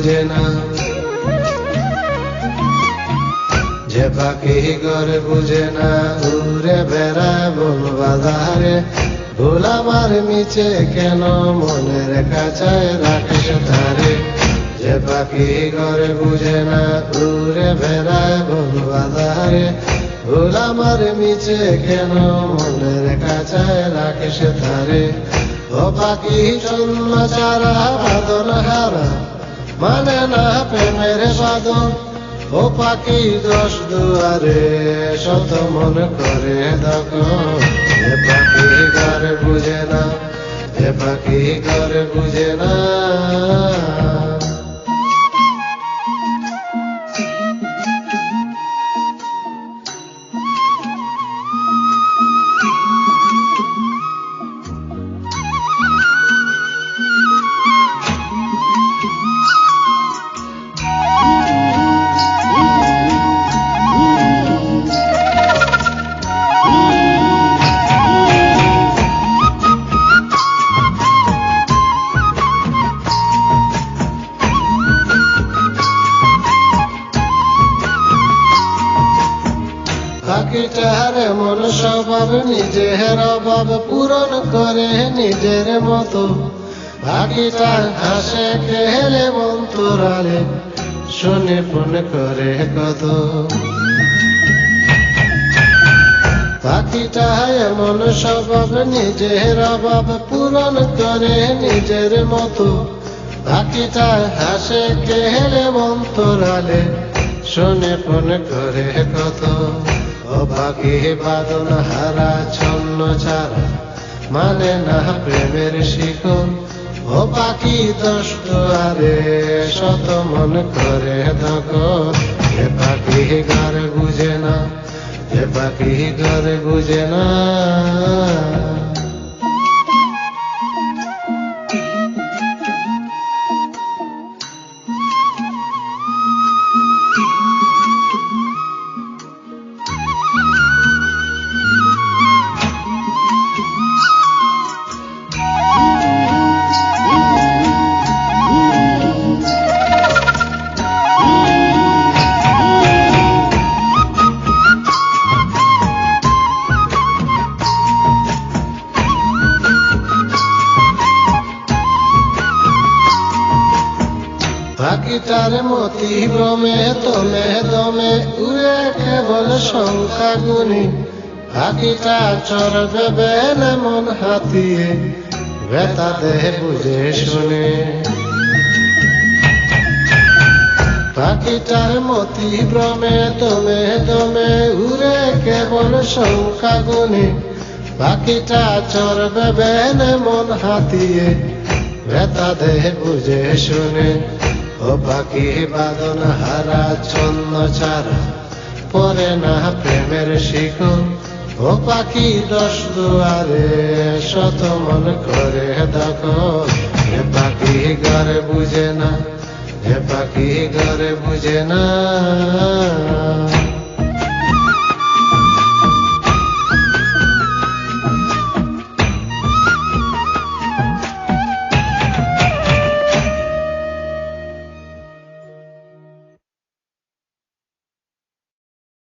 বুঝে না, যে পাখি ঘরে বুঝে না, উড়ে বেড়ায় বন বাজারে। ভুল আমার মিছে কেন মনের কাছায় রাখিস তারে, যে পাখি ঘরে বুঝে না, উড়ে বেড়ায় বন বাজারে। ভুল আমার মিছে কেন মনের কাছায় রাখিস তারে। ও পাখি জন্ম ছাড়া বাদন হারা, মানে না প্রেমের বাদন। ও পাখি দশ দুয়ারে, শত মন করে দখল। এ পাখি ঘরে বুঝে না, এ পাখি ঘরে বুঝে না। পাখিটার এমন স্বভাব, নিজের অভাব পূরণ করে নিজের মতো। পাখিটা হাসে খেলে অন্তরালে, শুনে ফোন করে কত। পাখিটা এমন স্বভাব, নিজের অভাব পূরণ করে নিজের মতো। পাখিটা হাসে খেলে অন্তরালে, শুনে ফোন করে কত। ও পাখি বাদন হারা ছন্ন ছাড়া, মানে না প্রেমের শিকল। ও পাখি দশ দুয়ারে, শত মন করে দখল। এ পাখি ঘরে বুঝে না, এ পাখি ঘরে বুঝে না। পাখিটার মতি ভ্রমে দমে দমে উড়ে কেবল সংখ্যা গুনি। পাখিটা চড়বে বেল মন হাতিয়ে, ব্যথা দেহে বুঝে শুনে। পাখিটার মতি ভ্রমে দমে দমে উড়ে কেবল সংখ্যা গুনি। পাখিটা চড়বে বেল মন হাতিয়ে, ব্যথা দেহে বুঝে শুনে। ও পাখি বাদন হারা ছন্ন ছাড়া, পরে না প্রেমের শিকল। ও পাখি দশ দুয়ারে, শত মন করে দখল। এ পাখি ঘরে বুঝে না, এ পাখি ঘরে বুঝে না।